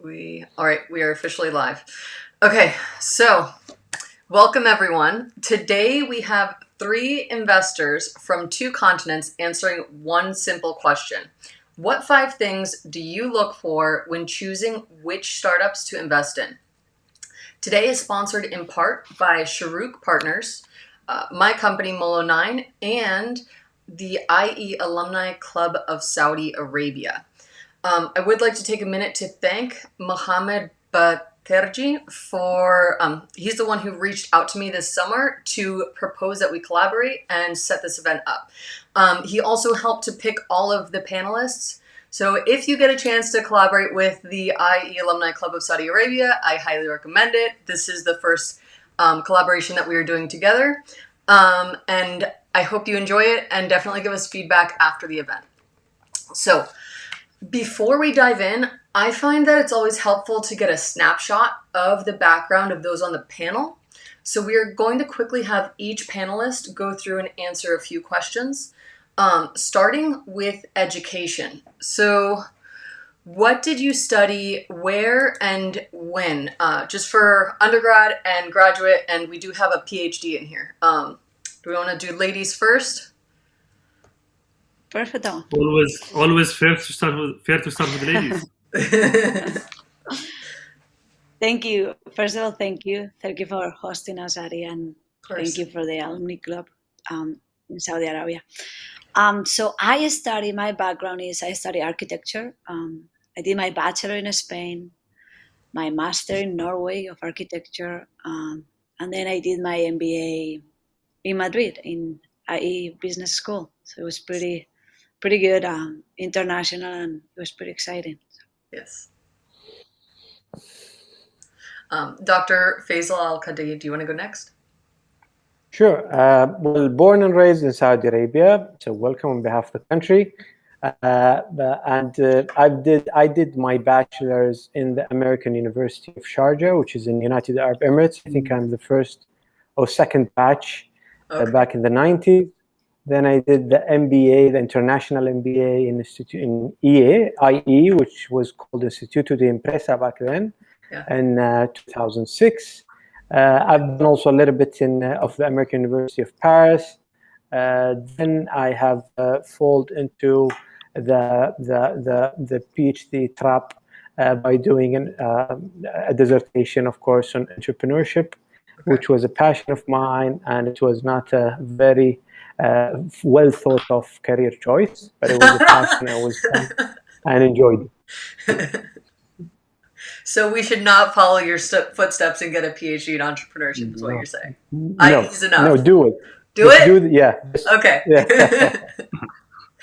All right, we are officially live. Okay, so welcome everyone. Today we have 3 investors from 2 continents answering one simple question. What 5 things do you look for when choosing which startups to invest in? Today is sponsored in part by Shorooq Partners, my company Molo9, and the IE Alumni Club of Saudi Arabia. I would like to take a minute to thank Mohammed Baterji for, he's the one who reached out to me this summer to propose that we collaborate and set this event up. He also helped to pick all of the panelists. So if you get a chance to collaborate with the IE Alumni Club of Saudi Arabia, I highly recommend it. This is the first collaboration that we are doing together. And I hope you enjoy it and definitely give us feedback after the event. So, before we dive in, I find that it's always helpful to get a snapshot of the background of those on the panel. So we are going to quickly have each panelist go through and answer a few questions, starting with education. So what did you study, where, and when? Just for undergrad and graduate, and we do have a PhD in here. Do we want to do ladies first? Perfect. Always fair to start with the ladies. Thank you. First of all, thank you. Thank you for hosting us, Ari, and thank you for the Alumni Club in Saudi Arabia. So my background is I study architecture. I did my bachelor in Spain, my master in Norway of architecture, and then I did my MBA in Madrid in IE Business School. So it was pretty good, international, and it was pretty exciting. Yes. Dr. Faisal Al-Qadi, do you want to go next? Sure. Well, born and raised in Saudi Arabia, so welcome on behalf of the country. I did my bachelor's in the American University of Sharjah, which is in the United Arab Emirates. I think I'm the first or second batch back in the 90s. Then I did the MBA, the International MBA in IE, which was called Instituto de Empresa back then, in 2006. I've done also a little bit of the American University of Paris. Then I have fallen into the PhD trap by doing a dissertation, of course, on entrepreneurship, which was a passion of mine, and it was not a very well thought of career choice, but it was a passion I was and enjoyed it. So we should not follow your footsteps and get a PhD in entrepreneurship, is what you're saying. No, do it. Do it? Yeah. Okay. Yeah.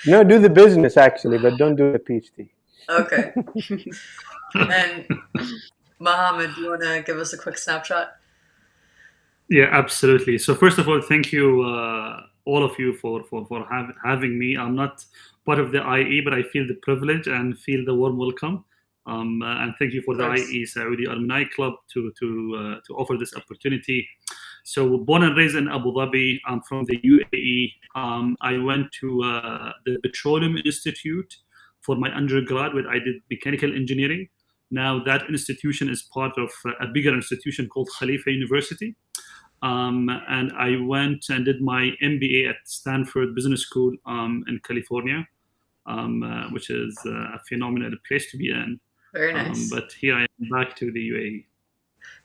No, do the business actually, but don't do the PhD. Okay. And Mohammed, do you want to give us a quick snapshot? Yeah, absolutely. So first of all, thank you, all of you, for having me. I'm not part of the IE, but I feel the privilege and feel the warm welcome. And thank you for the IE Saudi Alumni Club to offer this opportunity. So born and raised in Abu Dhabi, I'm from the UAE. I went to the Petroleum Institute for my undergrad, where I did mechanical engineering. Now that institution is part of a bigger institution called Khalifa University. And I went and did my MBA at Stanford Business School in California, which is a phenomenal place to be in. Very nice. But here I am back to the UAE.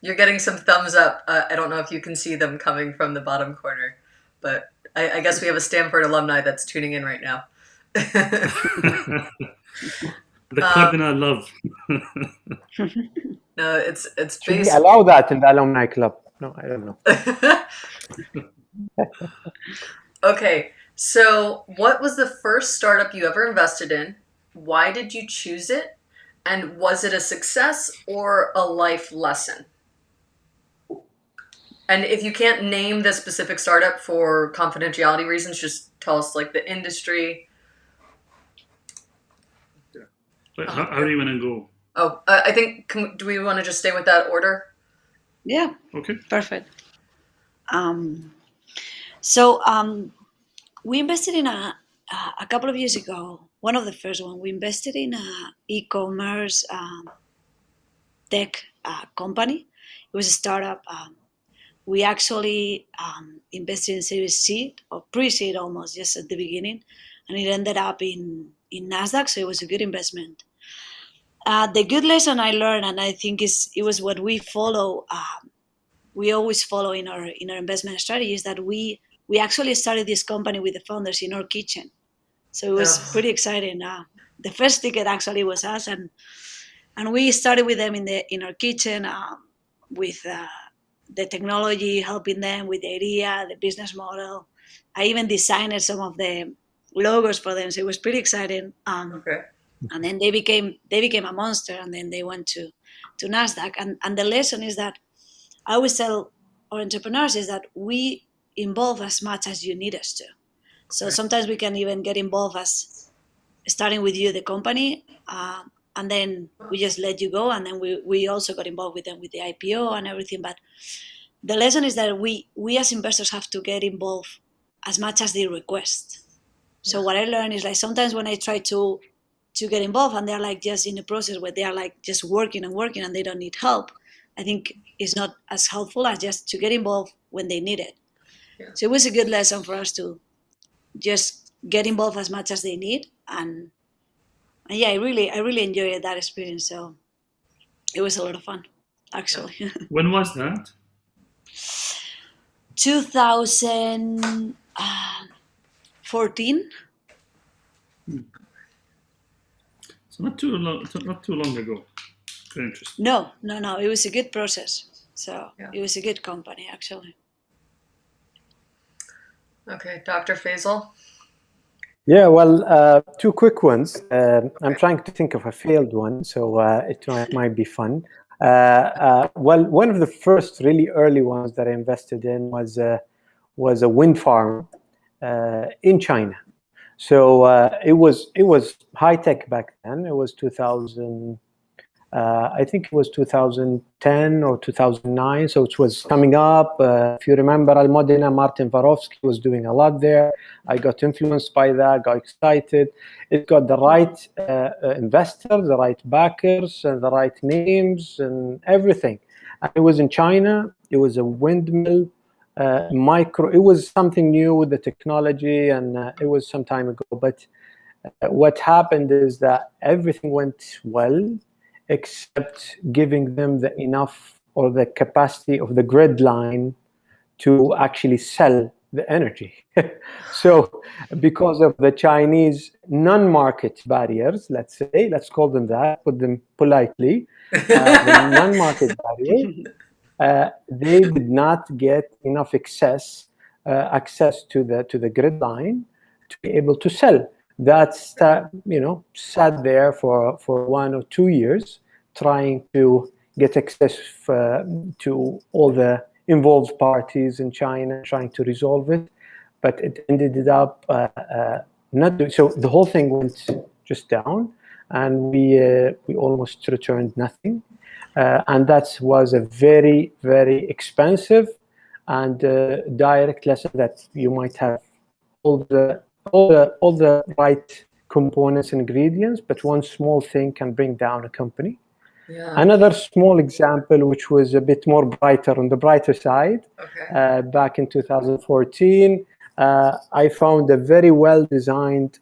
You're getting some thumbs up. I don't know if you can see them coming from the bottom corner, but I guess we have a Stanford alumni that's tuning in right now. The cardinal love. No, it's Should we allow that in the alumni club? No, I don't know. Okay, so what was the first startup you ever invested in? Why did you choose it? And was it a success or a life lesson? And if you can't name the specific startup for confidentiality reasons, just tell us like the industry. But how do you want to go? Oh, I think, do we want to just stay with that order? Yeah. Okay. Perfect. So we invested in a couple of years ago. One of the first one, we invested in a e-commerce tech company. It was a startup. We actually invested in Series C, or pre-seed almost, just at the beginning, and it ended up in NASDAQ, so it was a good investment. The good lesson I learned, and I think it was what we follow, we always follow in our investment strategy, is that we actually started this company with the founders in our kitchen. So it was pretty exciting. The first ticket actually was us, and we started with them in our kitchen with the technology, helping them with the idea, the business model. I even designed some of the logos for them, so it was pretty exciting. And then they became a monster, and then they went to NASDAQ. And the lesson is that I always tell our entrepreneurs is that we involve as much as you need us to. So sometimes we can even get involved as starting with you, the company, and then we just let you go. And then we also got involved with them with the IPO and everything. But the lesson is that we as investors have to get involved as much as they request. So what I learned is, like, sometimes when I try to get involved and they're like just in a process where they are like just working and they don't need help, I think it's not as helpful as just to get involved when they need it. So it was a good lesson for us to just get involved as much as they need. And yeah, I really enjoyed that experience. So it was a lot of fun, actually. When was that? 2014. So not too long ago. Very interesting. No. It was a good process. So it was a good company, actually. Okay, Dr. Faisal. Yeah, well, two quick ones. I'm trying to think of a failed one, so it might be fun. Well, one of the first really early ones that I invested in was a wind farm in China. So it was high tech back then. It was 2000. I think it was 2010 or 2009, so it was coming up. If you remember, Almodena, Martin Varovsky was doing a lot there. I got influenced by that, got excited. It got the right investors, the right backers, and the right names and everything. And it was in China. It was a windmill, it was something new with the technology, and it was some time ago. But what happened is that everything went well, except giving them the enough or the capacity of the grid line to actually sell the energy. So because of the Chinese non-market barriers, let's call them that, put them politely, the non-market barriers, they did not get enough access to the grid line to be able to sell. That sat there for 1 or 2 years, trying to get access to all the involved parties in China, trying to resolve it, but it ended up not doing so. The whole thing went just down, and we almost returned nothing, and that was a very, very expensive and direct lesson that you might have all the right components and ingredients, but one small thing can bring down a company. Another small example, which was a bit more on the brighter side, back in 2014, I found a very well-designed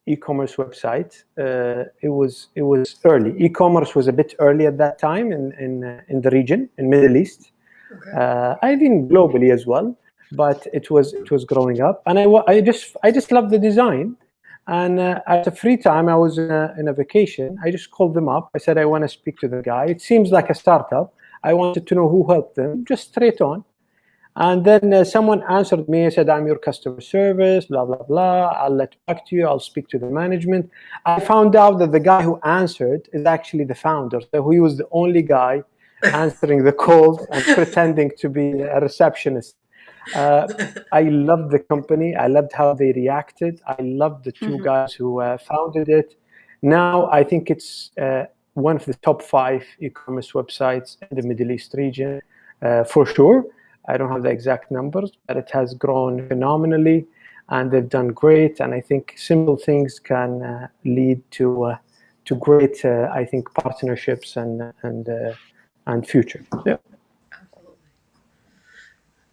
e-commerce website. It was early. E-commerce was a bit early at that time in the region, in Middle East. I think globally as well. But it was growing up, and I just loved the design. And at the free time, I was in a vacation. I just called them up. I said, I want to speak to the guy. It seems like a startup. I wanted to know who helped them, just straight on. And then someone answered me and said, I'm your customer service, blah, blah, blah. I'll let back to you. I'll speak to the management. I found out that the guy who answered is actually the founder. So he was the only guy answering the calls and pretending to be a receptionist. I loved the company. I loved how they reacted. I loved the two guys who founded it. Now I think it's one of the top 5 e-commerce websites in the Middle East region, for sure. I don't have the exact numbers, but it has grown phenomenally, and they've done great. And I think simple things can lead to great, I think, partnerships and future. Yeah. Absolutely.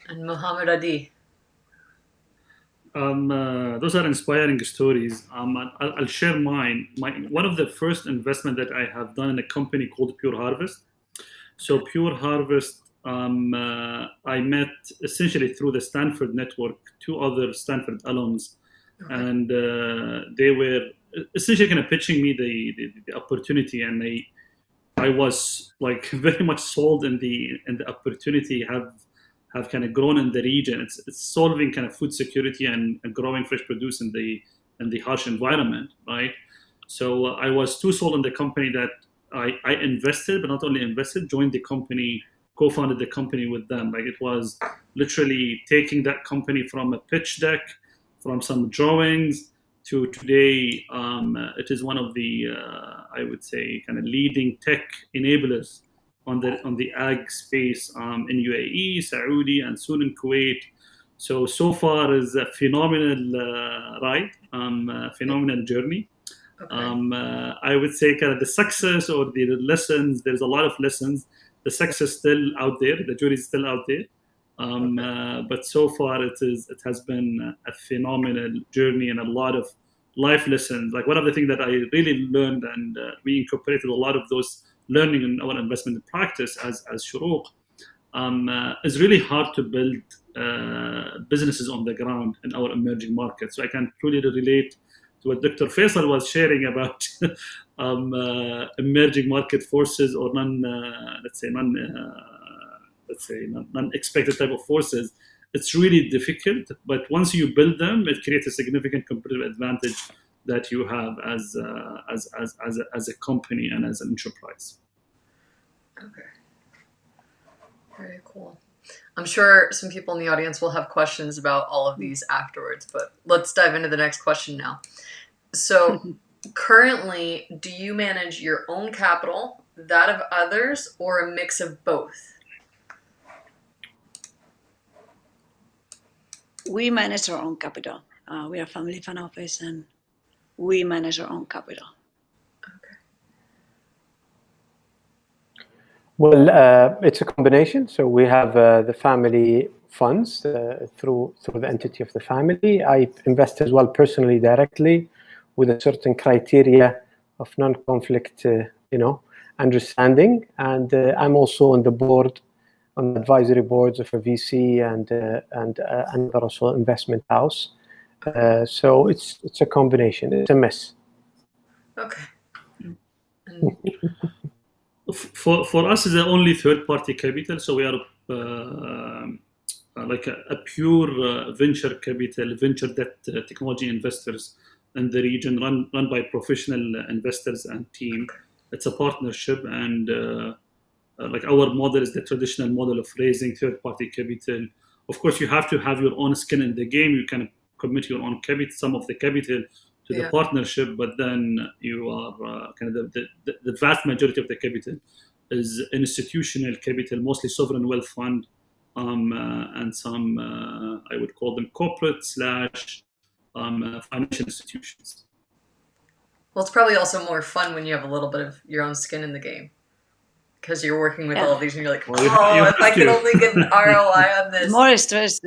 And Muhammad Adi. Those are inspiring stories. I'll share mine. One of the first investment that I have done in a company called Pure Harvest. So Pure Harvest, I met essentially through the Stanford network, two other Stanford alums, and they were essentially kind of pitching me the opportunity, and I was like very much sold in the opportunity. Have kind of grown in the region. It's solving kind of food security and growing fresh produce in the harsh environment, right? So I was too sold on the company that I invested, but not only invested, joined the company, co-founded the company with them. Like it was literally taking that company from a pitch deck, from some drawings to today. It is one of the I would say kind of leading tech enablers on the ag space in UAE, Saudi, and soon in Kuwait. So far is a phenomenal ride, phenomenal journey. I would say kind of the success or the lessons. There's a lot of lessons. The success still out there. The jury is still out there. But so far it has been a phenomenal journey and a lot of life lessons. Like one of the things that I really learned, and we incorporated a lot of those learning in our investment practice as Shorooq, is really hard to build businesses on the ground in our emerging markets. So I can truly relate to what Dr. Faisal was sharing about emerging market forces or non-expected type of forces. It's really difficult, but once you build them, it creates a significant competitive advantage that you have as a company and as an enterprise. Okay. Very cool. I'm sure some people in the audience will have questions about all of these afterwards, but let's dive into the next question now. So currently, do you manage your own capital, that of others, or a mix of both? We manage our own capital. We are a family fund office, and we manage our own capital. Okay. Well, it's a combination. So we have the family funds through the entity of the family. I invest as well personally directly with a certain criteria of non-conflict, understanding. And I'm also on the board, on the advisory boards of a VC and also investment house. So it's a combination. It's a mess. Okay. For us, it's the only third-party capital. So we are like a pure venture capital, venture debt technology investors in the region, run by professional investors and team. It's a partnership, and like our model is the traditional model of raising third-party capital. Of course, you have to have your own skin in the game. You can commit your own capital, some of the capital to the partnership, but then you are kind of the vast majority of the capital is institutional capital, mostly sovereign wealth fund, and some I would call them corporate / financial institutions. Well, it's probably also more fun when you have a little bit of your own skin in the game, because you're working with all of these and you're like, if I could only get an ROI on this. More stress.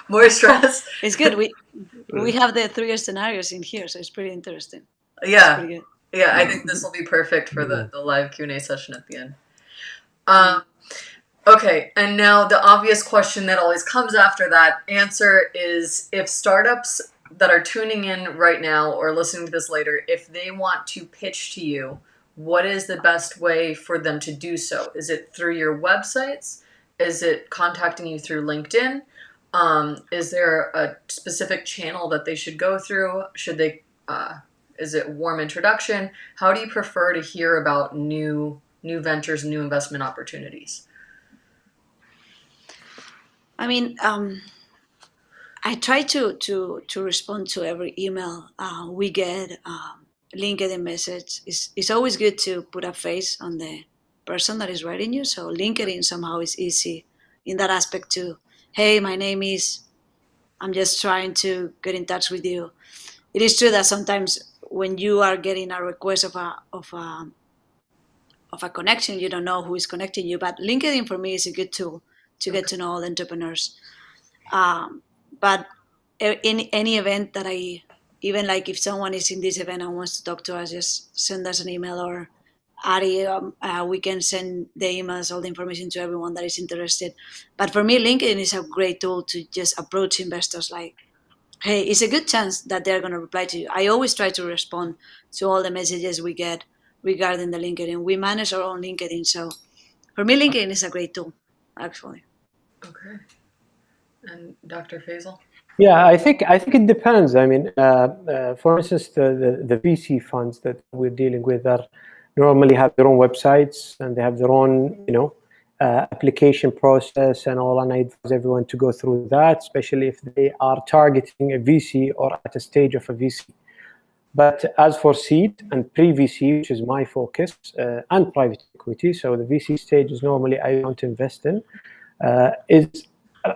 More stress. It's good. We have the 3 scenarios in here, so it's pretty interesting. Yeah. Pretty good. Yeah, I think this will be perfect for the live Q&A session at the end. Okay, and now the obvious question that always comes after that answer is, if startups that are tuning in right now or listening to this later, if they want to pitch to you, what is the best way for them to do so? Is it through your websites? Is it contacting you through LinkedIn? Is there a specific channel that they should go through? Should they? Is it warm introduction? How do you prefer to hear about new ventures, new investment opportunities? I mean, I try to respond to every email we get. LinkedIn message. It's always good to put a face on the person that is writing you. So LinkedIn somehow is easy in that aspect too. Hey, my name is, I'm just trying to get in touch with you. It is true that sometimes when you are getting a request of a connection, you don't know who is connecting you. But LinkedIn for me is a good tool to get to know all entrepreneurs. But in any event that even like if someone is in this event and wants to talk to us, just send us an email, or Ari, we can send the emails, all the information to everyone that is interested. But for me, LinkedIn is a great tool to just approach investors like, hey, it's a good chance that they're going to reply to you. I always try to respond to all the messages we get regarding the LinkedIn. We manage our own LinkedIn. So for me, LinkedIn is a great tool, actually. Okay. And Dr. Faisal? Yeah, I think it depends. I mean, for instance, the VC funds that we're dealing with are normally have their own websites, and they have their own, application process and all. And I advise everyone to go through that, especially if they are targeting a VC or at a stage of a VC. But as for seed and pre-VC, which is my focus, and private equity, so the VC stage is normally I don't invest in,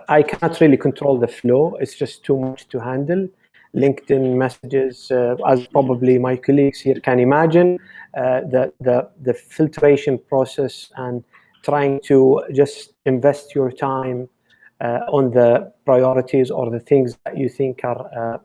I cannot really control the flow. It's just too much to handle. LinkedIn messages, as probably my colleagues here can imagine, the filtration process and trying to just invest your time on the priorities or the things that you think are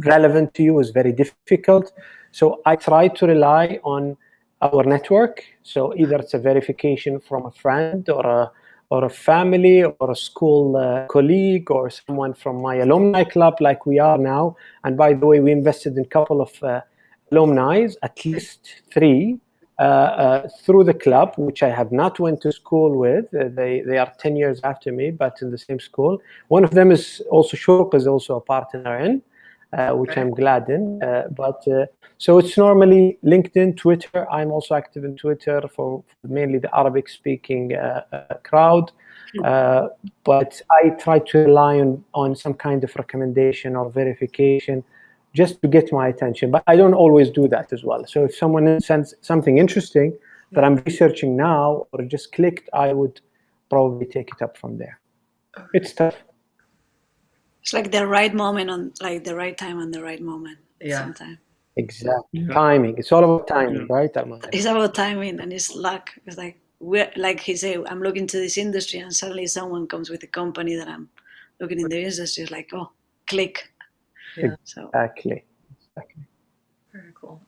relevant to you is very difficult. So I try to rely on our network. So either it's a verification from a friend or a family or a school colleague or someone from my alumni club like we are now. And by the way, we invested in a couple of alumni, at least 3, through the club, which I have not went to school with. They are 10 years after me, but in the same school. One of them is also Shorooq, is also a partner in, which I'm glad in. So it's normally LinkedIn, Twitter. I'm also active in Twitter for mainly the Arabic-speaking crowd. But I try to rely on some kind of recommendation or verification just to get my attention. But I don't always do that as well. So if someone sends something interesting that I'm researching now or just clicked, I would probably take it up from there. It's tough. It's like the right moment on like the right time and the right moment. Yeah. Sometimes. Exactly. Yeah. Timing. It's all about timing, right? It's about timing and it's luck. It's like like he said, I'm looking to this industry and suddenly someone comes with a company that I'm looking in the industry. It's like, oh, click. Yeah. Exactly. Very cool.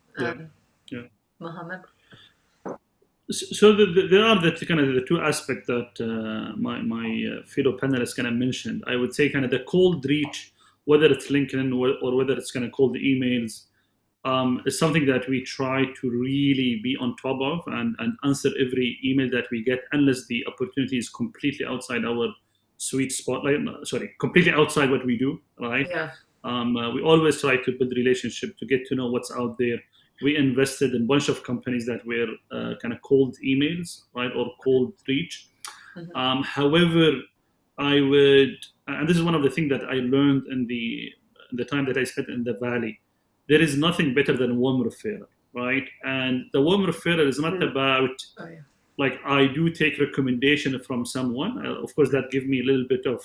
Mohammed? So there are the 2 aspects that my fellow panelists kind of mentioned. I would say kind of the cold reach, whether it's LinkedIn or whether it's kind of cold emails, is something that we try to really be on top of and answer every email that we get, unless the opportunity is completely outside our sweet spot. Completely outside what we do, right? Yeah. We always try to build relationship to get to know what's out there. We invested in a bunch of companies that were kind of cold emails, right, or cold reach. Mm-hmm. However, I would, and this is one of the things that I learned in the time that I spent in the Valley. There is nothing better than warm referral, right? And the warm referral is not about like I do take recommendation from someone. Of course, that gives me a little bit of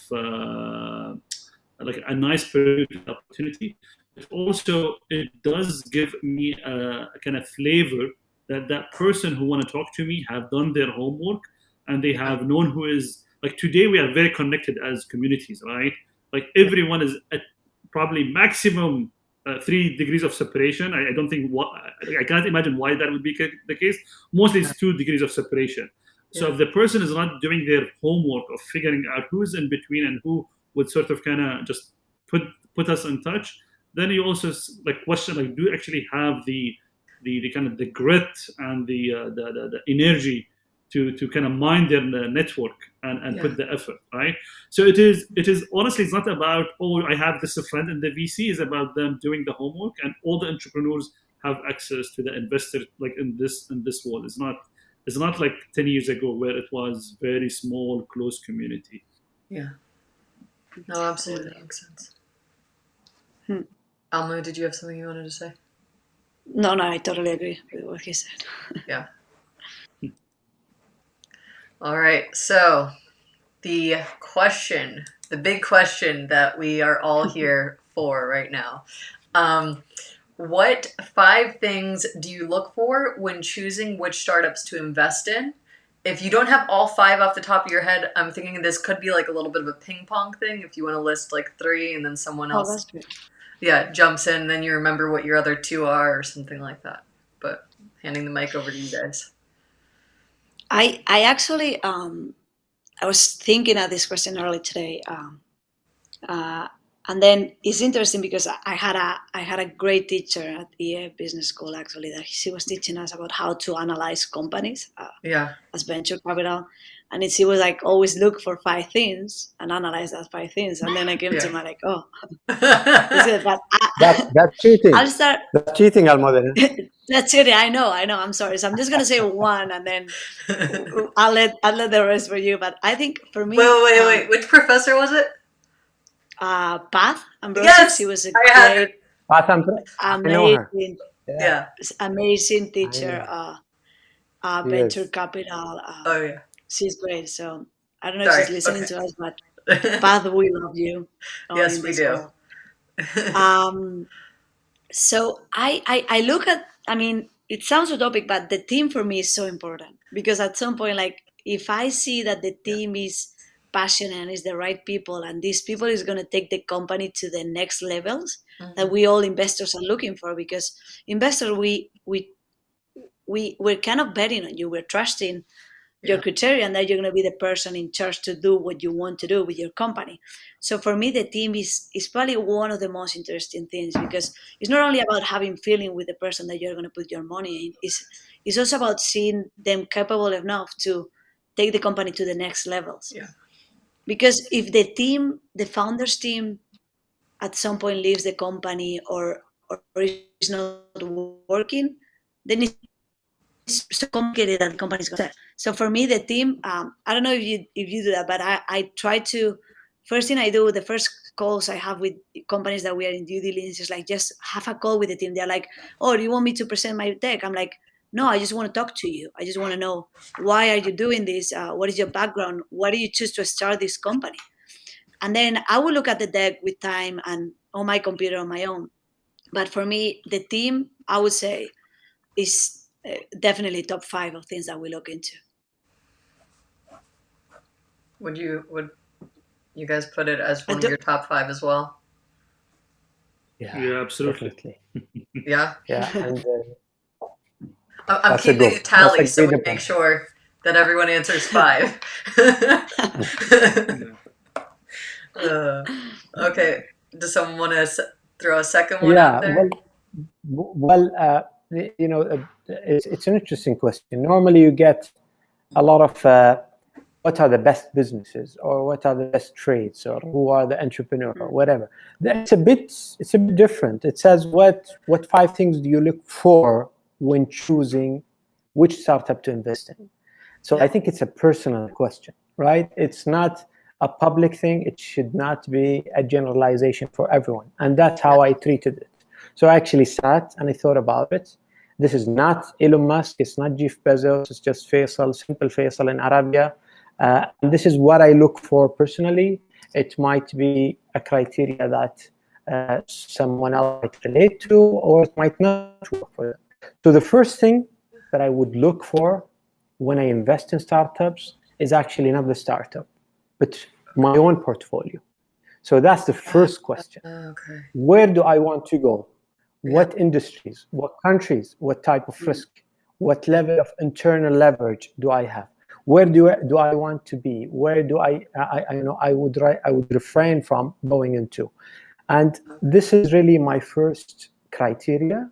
like a nice opportunity. But also, it does give me a kind of flavor that person who want to talk to me have done their homework and they have known who is, like today we are very connected as communities, right? Like everyone is at probably maximum 3 degrees of separation. I don't think, I can't imagine why that would be the case. Mostly it's 2 degrees of separation. So if the person is not doing their homework of figuring out who is in between and who would sort of kind of just put us in touch, then you also like question, like, do you actually have the kind of the grit and the energy to kind of mind their network and put the effort, right? So it is honestly, it's not about, oh, I have this friend in the VC. It's about them doing the homework, and all the entrepreneurs have access to the investor, like in this world. It's not like 10 years ago where it was very small, close community. Yeah. No, absolutely, that makes sense. Alma, did you have something you wanted to say? No, I totally agree with what he said. Yeah. All right. So the big question that we are all here for right now. what 5 things do you look for when choosing which startups to invest in? If you don't have all 5 off the top of your head, I'm thinking this could be like a little bit of a ping pong thing. If you want to list like 3 and then someone else, that's good. Yeah, jumps in, then you remember what your other 2 are or something like that. But handing the mic over to you guys. I actually I was thinking of this question earlier today, and then it's interesting because I had a great teacher at the business school actually, that she was teaching us about how to analyze companies as venture capital, and she was like, always look for 5 things and analyze those 5 things. And then I came to my like, oh, it's good, but that's cheating. I'll start. That's cheating, Almudena. That's it. I know. I'm sorry. So I'm just gonna say 1, and then I'll let the rest for you. But I think for me, wait. Which professor was it? Path Ambrosi. Yes, She was a great, Path Ambrosi. amazing teacher. Venture capital. Oh yeah, she's great. So I don't know if she's listening to us, but Path, we love you. Yes, we do. So I look at, I mean, it sounds utopic, but the team for me is so important, because at some point, like, if I see that the team is passionate and is the right people, and these people is going to take the company to the next levels that we all investors are looking for, because investors, we're kind of betting on you. We're trusting your criteria, and that you're going to be the person in charge to do what you want to do with your company. So for me, the team is probably one of the most interesting things, because it's not only about having feeling with the person that you're going to put your money in. It's also about seeing them capable enough to take the company to the next levels. Yeah. Because if the founders team at some point leaves the company or is not working, then it's so complicated that the company's going to. So for me, the team, I don't know if you do that, but I try to, first thing I do, the first calls I have with companies that we are in due diligence is like, just have a call with the team. They're like, oh, do you want me to present my deck? I'm like, no, I just want to talk to you. I just want to know, why are you doing this? What is your background? Why do you choose to start this company? And then I will look at the deck with time and on my computer on my own. But for me, the team, I would say, is definitely top 5 of things that we look into. Would you guys put it as one of your top 5 as well? Yeah, absolutely. Yeah. And I'm keeping a tally so we make sure that everyone answers 5. Okay. Does someone want to throw a second one out there? Well, it's an interesting question. Normally, you get a lot of what are the best businesses, or what are the best trades, or who are the entrepreneurs, or whatever. It's a bit different. It says what 5 things do you look for when choosing which startup to invest in. So I think it's a personal question, right? It's not a public thing. It should not be a generalization for everyone, and that's how I treated it. So I actually sat and I thought about it. This is not Elon Musk. It's not Jeff Bezos. It's just Faisal, simple Faisal in Arabia. And this is what I look for personally. It might be a criteria that someone else might relate to, or it might not work for them. So the first thing that I would look for when I invest in startups is actually not the startup, but my own portfolio. So that's the first question. Okay. Where do I want to go? What industries, what countries, what type of risk, what level of internal leverage do I have? Where do I want to be? Where do I would refrain from going into? And this is really my first criteria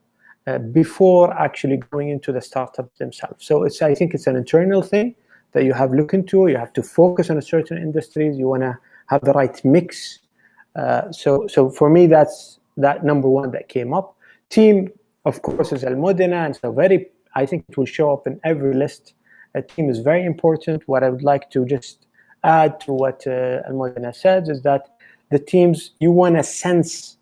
before actually going into the startups themselves. So I think it's an internal thing that you have to look into. You have to focus on a certain industries. You want to have the right mix. So for me, that's that number 1 that came up. Team, of course, is Almudena, and so I think it will show up in every list. A team is very important. What I would like to just add to what Almudena said is that the teams, you want to sense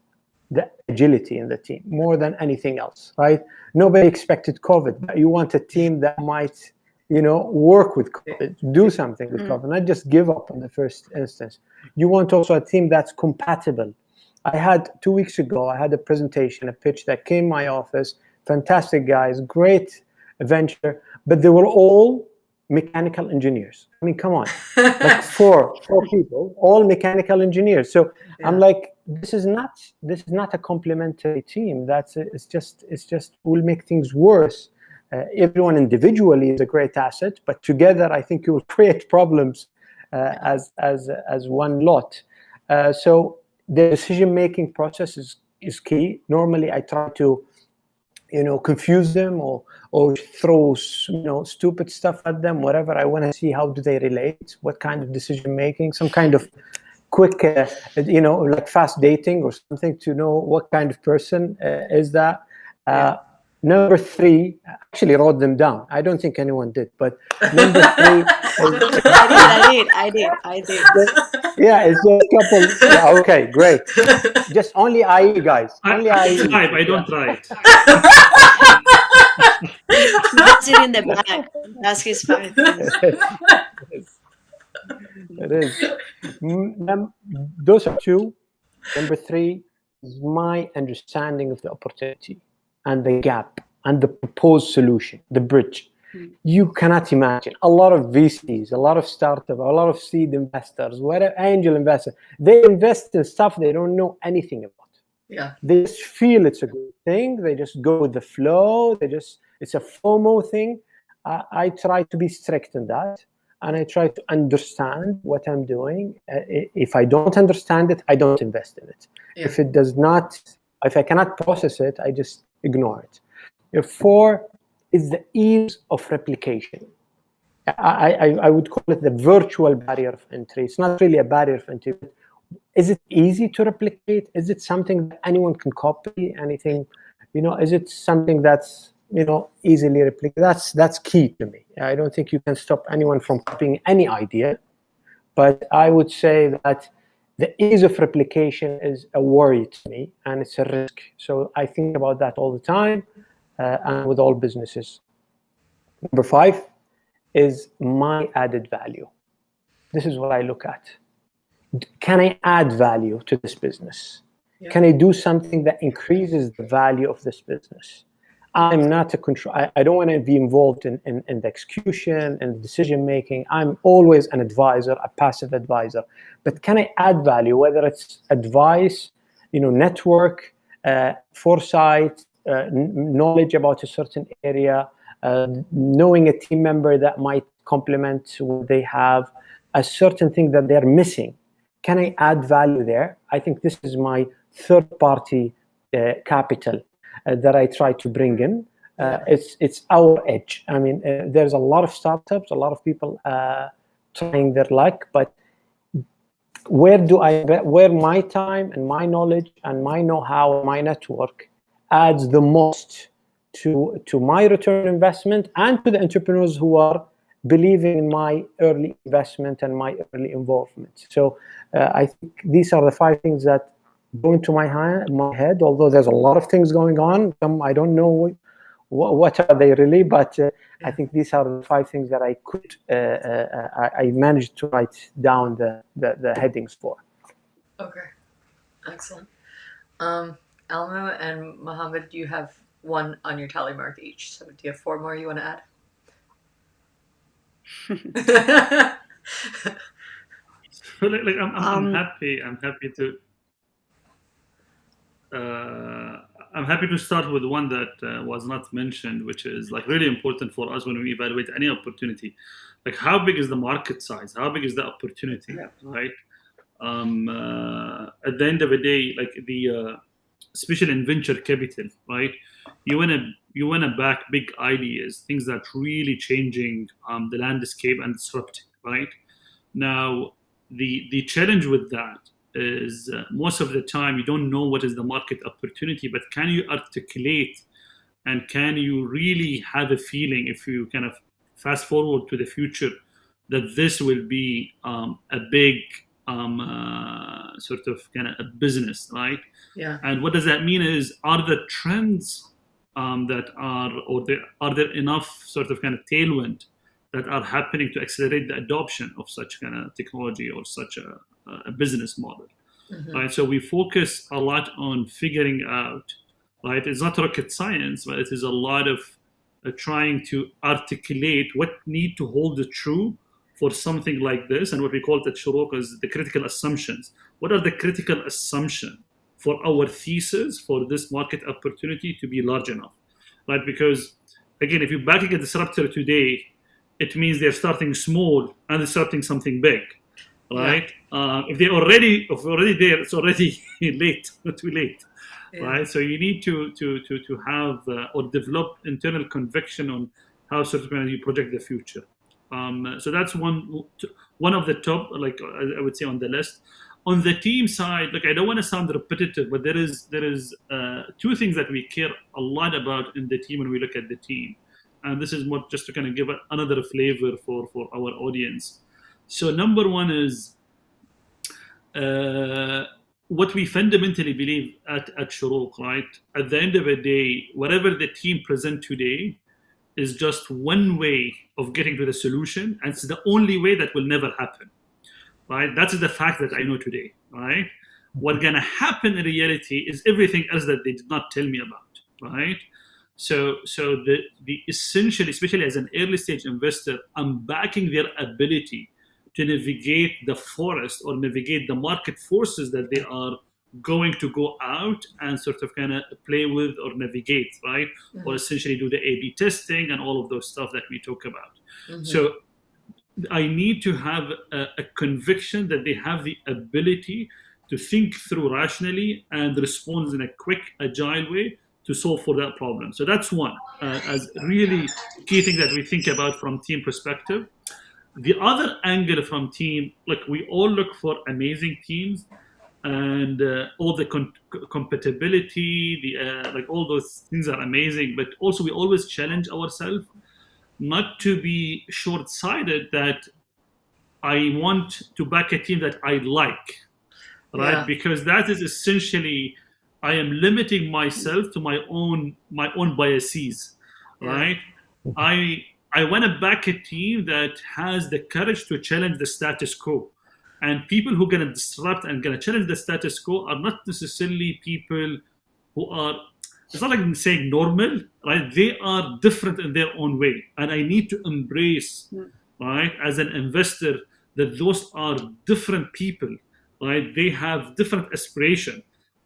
the agility in the team more than anything else, right? Nobody expected COVID, but you want a team that might, work with COVID, do something with COVID, not just give up in the first instance. You want also a team that's compatible. I had 2 weeks ago, I had a presentation, a pitch that came in my office, fantastic guys, great venture, but they were all mechanical engineers. I mean, come on, like four people, all mechanical engineers. So I'm like, this is not a complementary team. It's just will make things worse. Everyone individually is a great asset, but together I think you will create problems as one lot. So the decision-making process is key. Normally, I try to, confuse them or throw, stupid stuff at them, whatever. I want to see how do they relate, what kind of decision-making, some kind of quick, like fast dating or something to know what kind of person is that. Number 3, I actually wrote them down. I don't think anyone did, but number 3 is, I did. yeah, it's just a couple. Yeah, okay, great. Just only IE, guys. Only IE. I don't try it. That's it in the back. That's his 5 things. It is. Those are 2. Number 3 is my understanding of the opportunity and the gap and the proposed solution, the bridge. You cannot imagine. A lot of VCs, a lot of startups, a lot of seed investors, whatever, angel investors, they invest in stuff they don't know anything about. Yeah. They just feel it's a good thing. They just go with the flow. It's a FOMO thing. I try to be strict in that, and I try to understand what I'm doing. If I don't understand it, I don't invest in it. Yeah. If I cannot process it, I just ignore it. 4 is the ease of replication. I would call it the virtual barrier of entry. It's not really a barrier of entry. Is it easy to replicate? Is it something that anyone can copy? Anything, is it something that's, easily replicated? That's key to me. I don't think you can stop anyone from copying any idea, but I would say that the ease of replication is a worry to me, and it's a risk. So I think about that all the time, and with all businesses. Number 5 is my added value. This is what I look at. Can I add value to this business? Yeah. Can I do something that increases the value of this business? I'm not a control. I don't want to be involved in the execution and the decision making. I'm always an advisor, a passive advisor. But can I add value? Whether it's advice, network, foresight, knowledge about a certain area, knowing a team member that might complement what they have, a certain thing that they're missing. Can I add value there? I think this is my third-party capital that I try to bring in. It's our edge. I mean, there's a lot of startups, a lot of people trying their luck, but where my time and my knowledge and my know-how, my network adds the most to my return on investment and to the entrepreneurs who are believing in my early investment and my early involvement. So I think these are the 5 things that go into my head, although there's a lot of things going on. I don't know what are they really, but I think these are the 5 things that I managed to write down the headings for. Okay, excellent. Almu and Mohammed, you have 1 on your tally mark each. So do you have 4 more you want to add? I'm happy to start with one that was not mentioned, which is like really important for us when we evaluate any opportunity. Like, how big is the market size? How big is the opportunity? Yeah. Right? At the end of the day, like especially in venture capital, right? You wanna back big ideas, things that really changing the landscape and disrupting, right? Now, the challenge with that is most of the time you don't know what is the market opportunity, but can you articulate and can you really have a feeling, if you kind of fast forward to the future, that this will be a big sort of kind of a business, right? Yeah. And what does that mean is, are the trends are there enough sort of kind of tailwind that are happening to accelerate the adoption of such kind of technology or such a business model? right? So we focus a lot on figuring out, right? It's not rocket science, but it is a lot of trying to articulate what need to hold true for something like this, and what we call it at Shorooq is the critical assumptions. What are the critical assumptions for our thesis for this market opportunity to be large enough, right? Because again, if you're backing a disruptor today, it means they're starting small and disrupting something big, right? If they're already there, it's already late, too late, right? So you need to have or develop internal conviction on how certain you project the future. So that's one of the top, like I would say, on the list. On the team side, like I don't want to sound repetitive, but there is two things that we care a lot about in the team when we look at the team, and this is more just to kind of give another flavor for our audience. So number one is what we fundamentally believe at Shorooq, right? At the end of the day, whatever the team present today is just one way of getting to the solution, and it's the only way that will never happen, right? That's the fact that I know today, right? What's gonna happen in reality is everything else that they did not tell me about, right? So the essential, especially as an early stage investor, I'm backing their ability to navigate the forest or navigate the market forces that they are going to go out and sort of kind of play with or navigate, right? Or essentially do the A/B testing and all of those stuff that we talk about. So I need to have a conviction that they have the ability to think through rationally and respond in a quick, agile way to solve for that problem. So that's one, as really key thing that we think about from team perspective. The other angle from team, like we all look for amazing teams and all the compatibility, the like all those things are amazing, but also we always challenge ourselves not to be short-sighted that I want to back a team that I like, right? Because that is essentially I am limiting myself to my own biases, right? I want to back a team that has the courage to challenge the status quo. And people who are going to disrupt and going to challenge the status quo are not necessarily people who are, it's not like I'm saying normal, right? They are different in their own way. And I need to embrace, right, as an investor, that those are different people, right? They have different aspiration.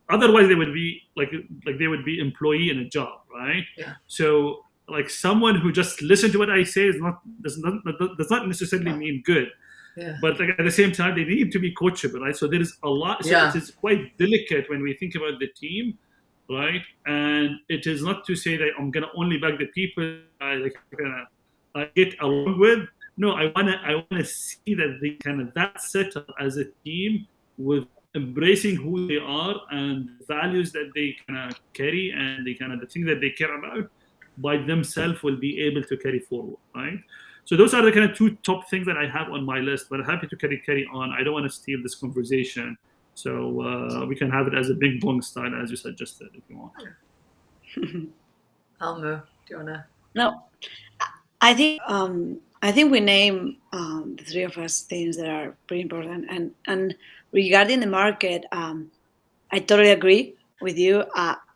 Otherwise, they would be like they would be employee in a job, right? So like someone who just listen to what I say does not necessarily mean good. But like at the same time, they need to be coachable, right? So there is a lot. So it is quite delicate when we think about the team, right? And it is not to say that I'm gonna only back the people I get along with. No, I wanna see that they kind of that setup as a team with embracing who they are and values that they kind of carry and the thing that they care about by themselves will be able to carry forward, right? So those are the kind of two top things that I have on my list, but I'm happy to carry on. I don't want to steal this conversation. So we can have it as a big bong style, as you suggested, if you want. Almu, do you want to? No, I think we name the three of us things that are pretty important. And regarding the market, I totally agree with you.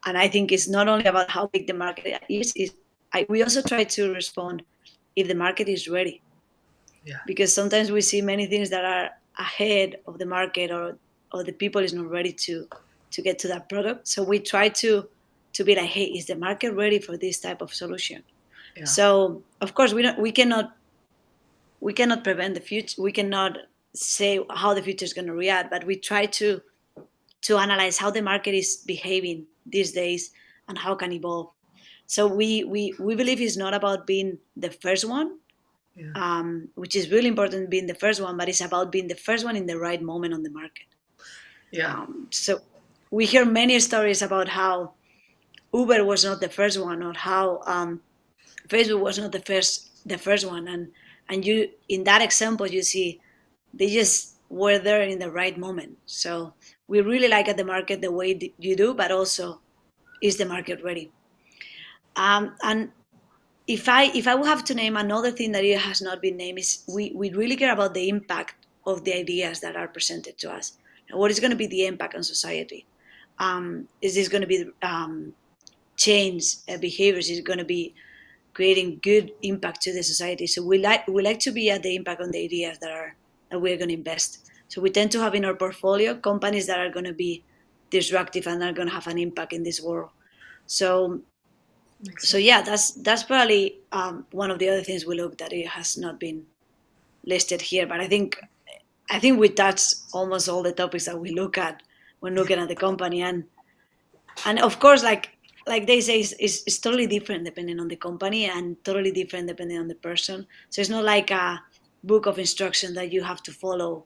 And I think it's not only about how big the market is. We also try to respond if the market is ready. Because sometimes we see many things that are ahead of the market or the people is not ready to get to that product. So we try to be like, hey, is the market ready for this type of solution? So of course we cannot prevent the future. We cannot say how the future is going to react, but we try to analyze how the market is behaving these days and how can evolve. So we believe it's not about being the first one, which is really important, being the first one, but it's about being the first one in the right moment on the market. So we hear many stories about how Uber was not the first one, or how Facebook was not the first one, and you in that example you see they just were there in the right moment. So we really like at the market the way you do, but also is the market ready? And if I would have to name another thing that it has not been named, is we really care about the impact of the ideas that are presented to us. What is going to be the impact on society? Is this going to be change behaviors? Is it going to be creating good impact to the society? So we like to be at the impact on the ideas that we're going to invest. So we tend to have in our portfolio companies that are going to be disruptive and are going to have an impact in this world. So yeah, that's probably one of the other things we look that it has not been listed here. But I think we touch almost all the topics that we look at when looking at the company, and of course, like they say, it's totally different depending on the company and totally different depending on the person. So it's not like a book of instruction that you have to follow.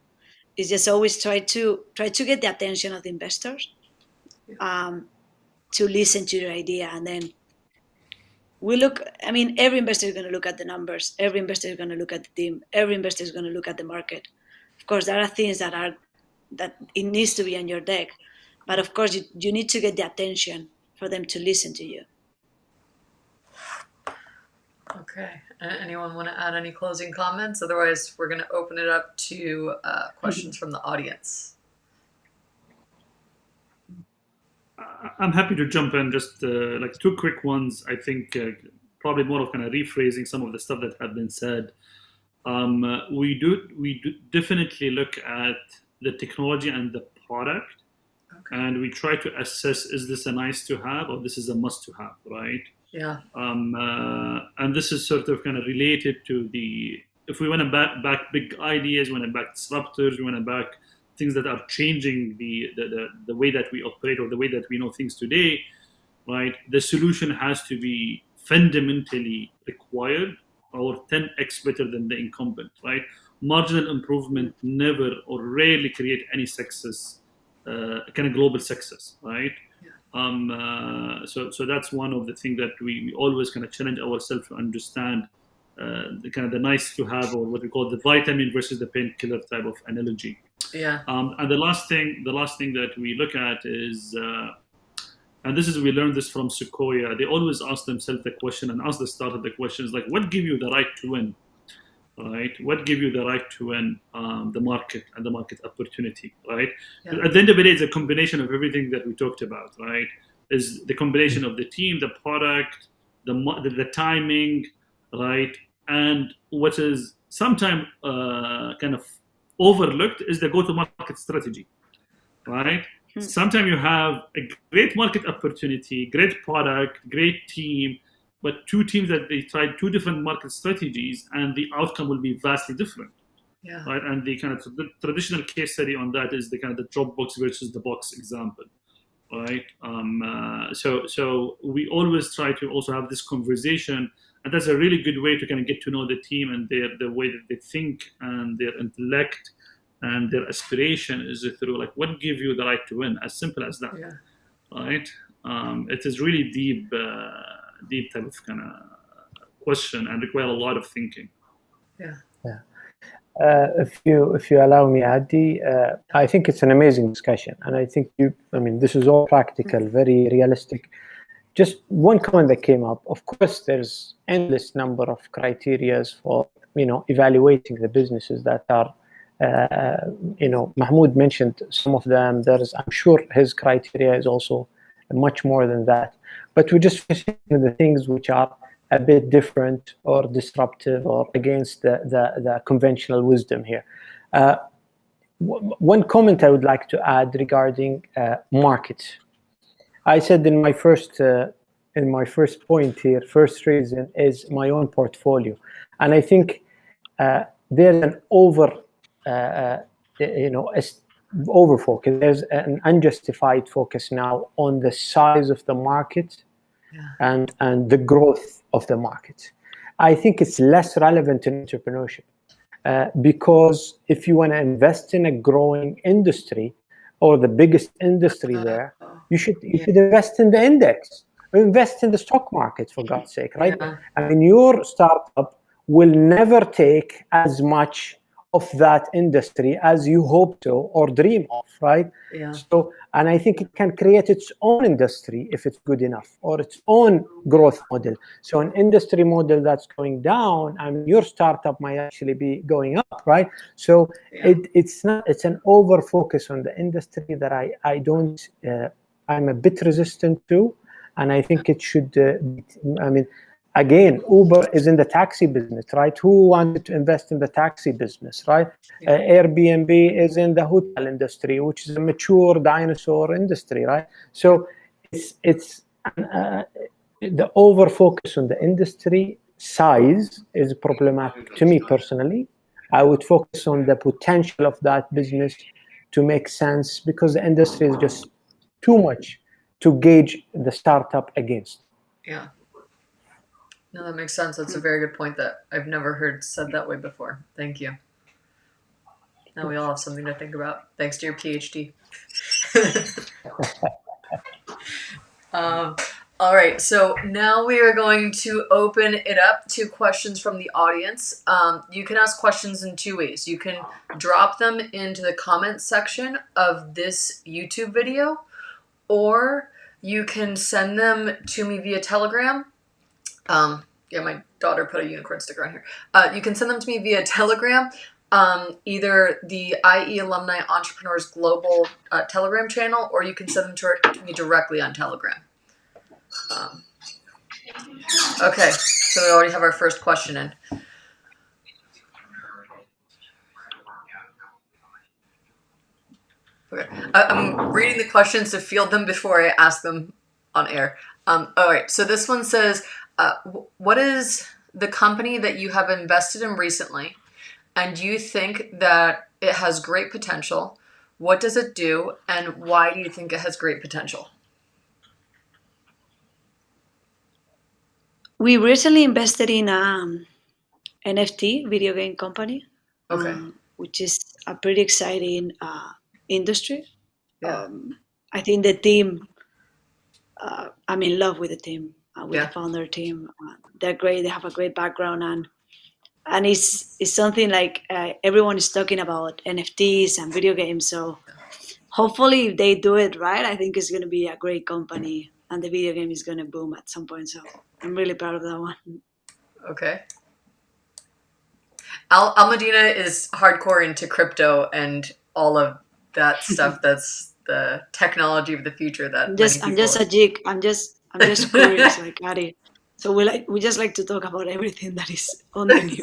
It's just always try to get the attention of the investors, to listen to your idea, and then we look. I mean, every investor is going to look at the numbers. Every investor is going to look at the team. Every investor is going to look at the market. Of course, there are things that it needs to be on your deck, but of course, you need to get the attention for them to listen to you. Okay. Anyone want to add any closing comments? Otherwise, we're going to open it up to questions from the audience. I'm happy to jump in. Just like two quick ones. I think probably more of kind of rephrasing some of the stuff that have been said. We do definitely look at the technology and the product. Okay. And we try to assess, is this a nice to have or this is a must to have, right? Yeah. And this is sort of kind of related to if we want to back big ideas, we want to back disruptors, we want to back things that are changing the way that we operate or the way that we know things today, right? The solution has to be fundamentally required or 10x better than the incumbent, right? Marginal improvement never or rarely create any success, kind of global success, right? Yeah. So that's one of the things that we always kind of challenge ourselves to understand, the kind of the nice to have, or what we call the vitamin versus the painkiller type of analogy. Yeah. And the last thing that we look at is, and we learned this from Sequoia. They always ask themselves the question, and ask the start of the question is like, what give you the right to win, right? What give you the right to win the market and the market opportunity, right? Yeah. At the end of the day, it's a combination of everything that we talked about, right? Is the combination of the team, the product, the timing, right? And what is sometimes kind of overlooked is the go-to-market strategy, right? Sometimes you have a great market opportunity, great product, great team, but two teams that they tried two different market strategies, and the outcome will be vastly different. Yeah. Right. And the kind of the traditional case study on that is the kind of the Dropbox versus the box example, right? So we always try to also have this conversation, and that's a really good way to kind of get to know the team and the way that they think and their intellect and their aspiration is through like, what give you the right to win? As simple as that, yeah. Right? It is really deep type of kind of question and require a lot of thinking. Yeah. Yeah. If you allow me, Adi, I think it's an amazing discussion, and I think this is all practical, very realistic. Just one comment that came up. Of course, there's endless number of criteria for evaluating the businesses that are. Mahmoud mentioned some of them. I'm sure his criteria is also much more than that. But we're just focusing on the things which are a bit different or disruptive or against the conventional wisdom here. One comment I would like to add regarding market. I said in my first point here, first reason is my own portfolio, and I think there's an over focus. There's an unjustified focus now on the size of the market, yeah, and the growth of the market. I think it's less relevant in entrepreneurship because if you want to invest in a growing industry or the biggest industry there, you should invest in the index, or invest in the stock market, for God's sake, right? Yeah. I mean, your startup will never take as much of that industry as you hope to or dream of, right? Yeah. So, and I think it can create its own industry if it's good enough, or its own growth model. So an industry model that's going down, and your startup might actually be going up, right? So it's an over focus on the industry that I don't, I'm a bit resistant to, and I think it should, again, Uber is in the taxi business, right? Who wanted to invest in the taxi business, right? Airbnb is in the hotel industry, which is a mature dinosaur industry, right? So it's the over focus on the industry size is problematic to me personally. I would focus on the potential of that business to make sense, because the industry is just too much to gauge the startup against. Yeah. No, that makes sense. That's a very good point that I've never heard said that way before. Thank you. Now we all have something to think about, thanks to your PhD. All right, so now we are going to open it up to questions from the audience. You can ask questions in two ways. You can drop them into the comments section of this YouTube video, or you can send them to me via Telegram. Yeah, my daughter put a unicorn sticker on here. You can send them to me via Telegram, either the IE Alumni Entrepreneurs Global Telegram channel, or you can send them to me directly on Telegram. Okay, so we already have our first question in. Okay, I'm reading the questions to field them before I ask them on air. All right, so this one says, what is the company that you have invested in recently, and you think that it has great potential? What does it do, and why do you think it has great potential? We recently invested in an NFT video game company, which is a pretty exciting industry. Yeah. I think the team, I'm in love with the team, with the founder team. They're great. They have a great background, and it's something like everyone is talking about NFTs and video games. So hopefully, if they do it right, I think it's going to be a great company, and the video game is going to boom at some point. So I'm really proud of that one. Okay. Al Medina is hardcore into crypto and all of that stuff. That's the technology of the future. That I'm just a geek. I'm just curious, like Ari. So we just like to talk about everything that is on the news.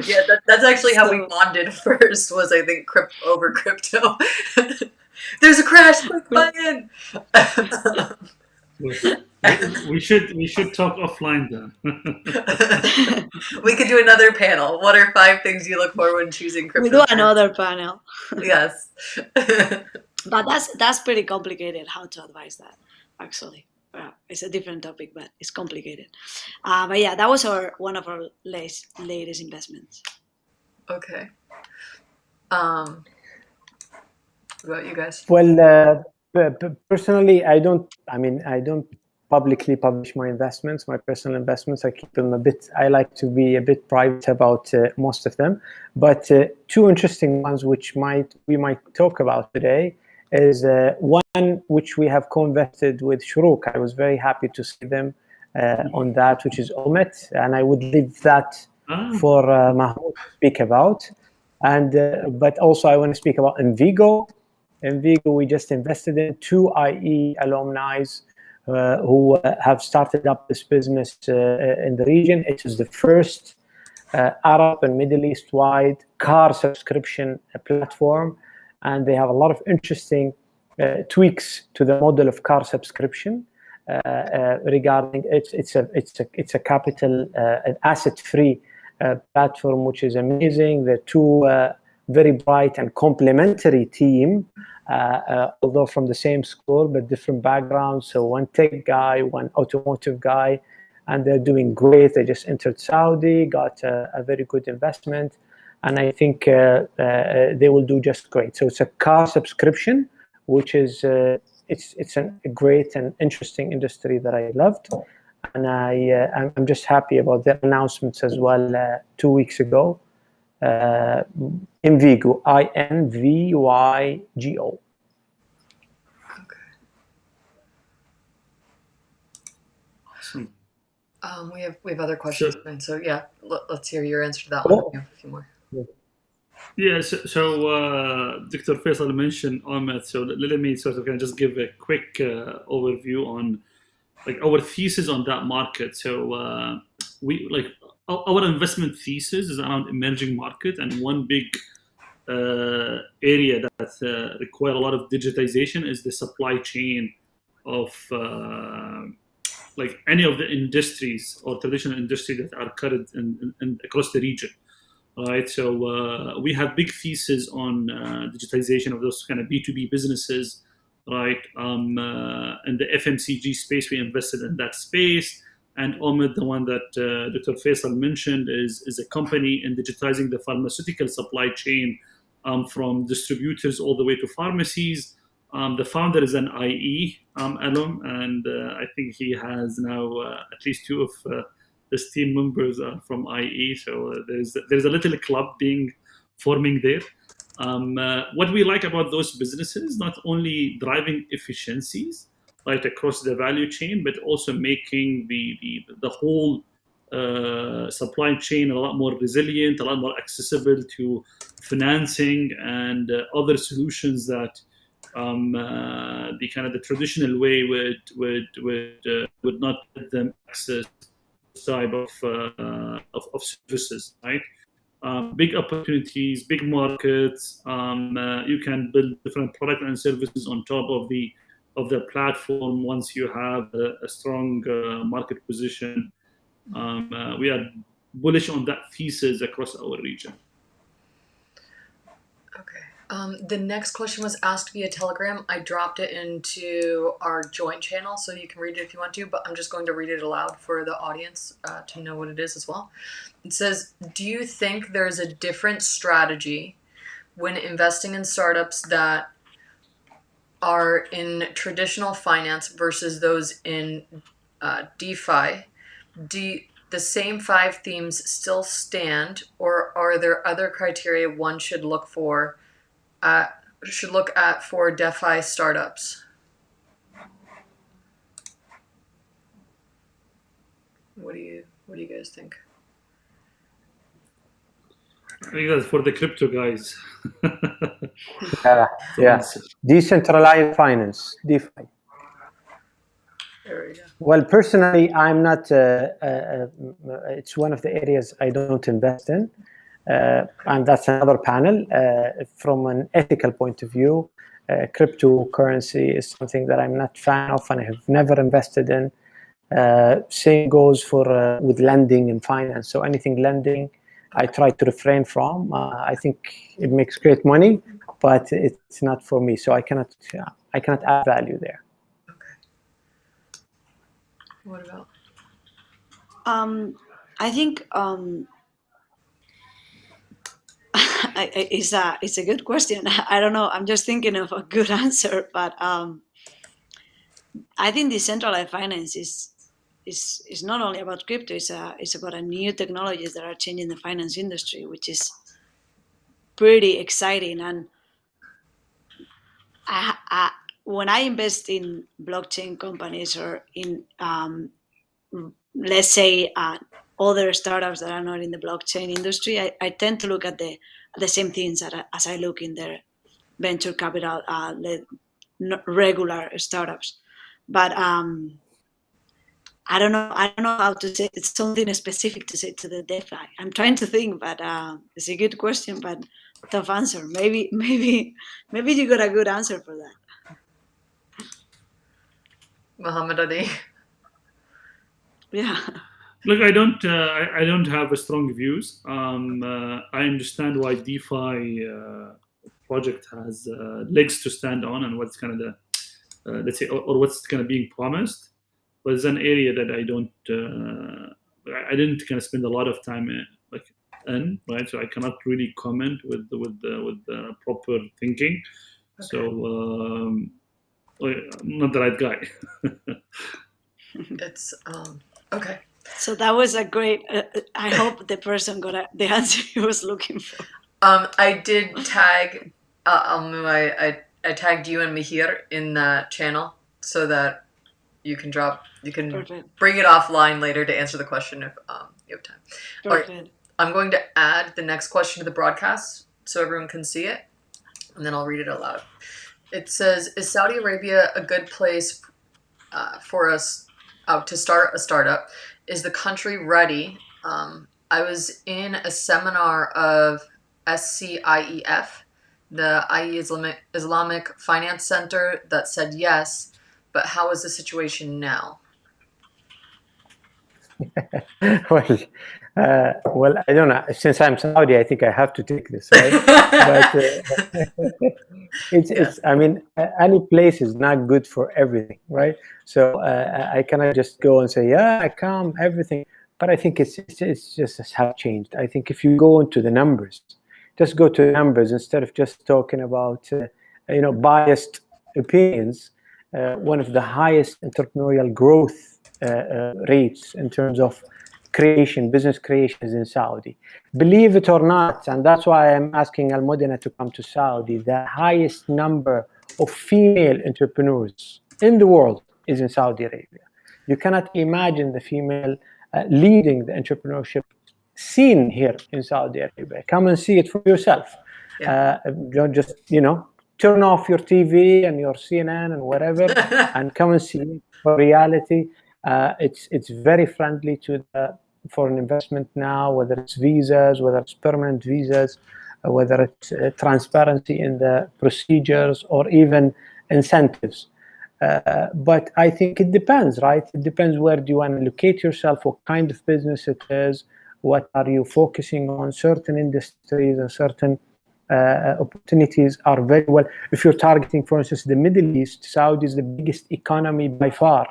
Yeah, that's actually how we bonded first. Was I think over crypto. There's a crash. Quick, buy in. We should talk offline then. We could do another panel. What are 5 things you look for when choosing crypto? We do another panel. Yes. But that's pretty complicated how to advise that, actually. It's a different topic, but it's complicated. But yeah, that was one of our latest investments. Okay. What about you guys? Well, personally, I don't publicly publish my investments, my personal investments. I keep them I like to be a bit private about most of them. But 2 interesting ones which we might talk about today is one which we have co-invested with Shorooq. I was very happy to see them on that, which is Omet, and I would leave that for Mahmoud to speak about. And but also I want to speak about Envigo. Envigo, we just invested in 2 IE alumni who have started up this business in the region. It is the first Arab and Middle East-wide car subscription platform, and they have a lot of interesting tweaks to the model of car subscription regarding it's a capital an asset-free platform, which is amazing. The 2 very bright and complementary team, although from the same school but different backgrounds. So one tech guy, one automotive guy, and they're doing great. They just entered Saudi, got a very good investment, and I think they will do just great. So it's a car subscription, which is it's a great and interesting industry that I loved, and I'm just happy about the announcements as well 2 weeks ago. Invigo, INVYGO. Okay. Awesome. We have other questions, so yeah, let's hear your answer to that one. We have a few more. Yeah, so Dr. Faisal mentioned Ahmed, so let me sort of kind of just give a quick overview on like our thesis on that market. So we like our investment thesis is around emerging market, and one big area that require a lot of digitization is the supply chain of like any of the industries or traditional industry that are current in across the region. Right, so we have big thesis on digitization of those kind of B2B businesses, right? In the FMCG space, we invested in that space. And Omid, the one that Dr. Faisal mentioned, is a company in digitizing the pharmaceutical supply chain from distributors all the way to pharmacies. The founder is an IE alum, and I think he has now at least two of his team members are from IE, so there's a little club forming there. What we like about those businesses, not only driving efficiencies right across the value chain, but also making the whole supply chain a lot more resilient, a lot more accessible to financing and other solutions that the kind of the traditional way would not let them access type of services, right? Big opportunities, big markets. You can build different products and services on top of the platform once you have a strong market position. We are bullish on that thesis across our region. Okay. The next question was asked via Telegram. I dropped it into our joint channel, so you can read it if you want to, but I'm just going to read it aloud for the audience to know what it is as well. It says, do you think there's a different strategy when investing in startups that are in traditional finance versus those in DeFi? Do the same 5 themes still stand, or are there other criteria one should look at for DeFi startups? What do you guys think? I think that's for the crypto guys. Yeah. Decentralized finance, DeFi. There we go. Well, personally, I'm not. It's one of the areas I don't invest in, and that's another panel. From an ethical point of view, cryptocurrency is something that I'm not fan of, and I have never invested in. Same goes for with lending and finance. So anything lending, I try to refrain from. I think it makes great money, but it's not for me. So I cannot add value there. What about? I think it's a good question. I don't know. I'm just thinking of a good answer, but I think decentralized finance is not only about crypto. It's about a new technologies that are changing the finance industry, which is pretty exciting. And when I invest in blockchain companies or in let's say other startups that are not in the blockchain industry, I tend to look at the same things as I look in their venture capital regular startups. But I don't know how to say it's something specific to say to the DeFi. I'm trying to think, but it's a good question, but tough answer. Maybe you got a good answer for that. Muhammad Ali. Yeah. Look, I don't have strong views. I understand why DeFi project has legs to stand on, and what's kind of the let's say, or what's kind of being promised. But it's an area that I didn't kind of spend a lot of time in, right? So I cannot really comment with the proper thinking. Okay. So I'm not the right guy. It's okay. So that was a great. I hope the person got the answer he was looking for. I did tag I tagged you and Mihir in that channel so that you can Perfect. bring it offline later to answer the question if you have time. Perfect. All right, I'm going to add the next question to the broadcast so everyone can see it, and then I'll read it aloud. It says, "Is Saudi Arabia a good place for us to start a startup? Is the country ready?" I was in a seminar of SCIEF, the IE Islamic Finance Center, that said yes, but how is the situation now? Well, I don't know. Since I'm Saudi, I think I have to take this, right? But it's. I mean, any place is not good for everything, right? So I cannot just go and say, yeah, I come everything. But I think it's just have changed. I think if you go into the numbers, just go to the numbers instead of just talking about biased opinions. One of the highest entrepreneurial growth rates in terms of business creation is in Saudi. Believe it or not, and that's why I'm asking Al Modena to come to Saudi, the highest number of female entrepreneurs in the world is in Saudi Arabia. You cannot imagine the female leading the entrepreneurship scene here in Saudi Arabia. Come and see it for yourself. Don't just, turn off your TV and your CNN and whatever and come and see it for reality. It's very friendly to foreign investment now, whether it's visas, whether it's permanent visas, whether it's transparency in the procedures or even incentives. But I think it depends, right? It depends where do you want to locate yourself, what kind of business it is, what are you focusing on. Certain industries and certain opportunities are very well. If you're targeting, for instance, the Middle East, Saudi is the biggest economy by far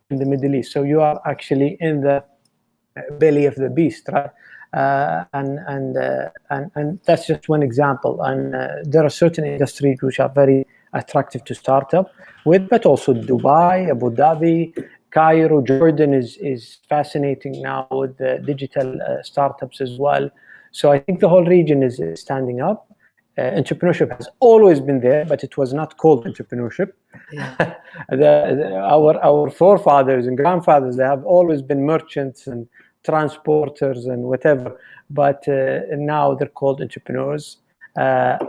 in the Middle East. So you are actually in the belly of the beast, right? And that's just one example. And there are certain industries which are very attractive to start up with, but also Dubai, Abu Dhabi, Cairo, Jordan is fascinating now with the digital startups as well. So I think the whole region is standing up. Entrepreneurship has always been there, but it was not called entrepreneurship. Yeah. Our forefathers and grandfathers, they have always been merchants and transporters and whatever, but now they're called entrepreneurs. But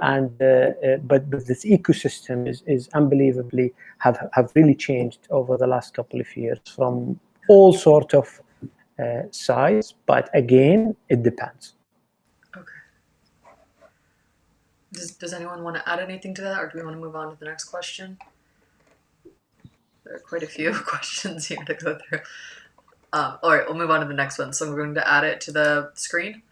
this ecosystem is unbelievably have really changed over the last couple of years from all sort of size. But again, it depends. Okay. Does anyone want to add anything to that, or do we want to move on to the next question? There are quite a few questions here to go through. All right, we'll move on to the next one. So we're going to add it to the screen.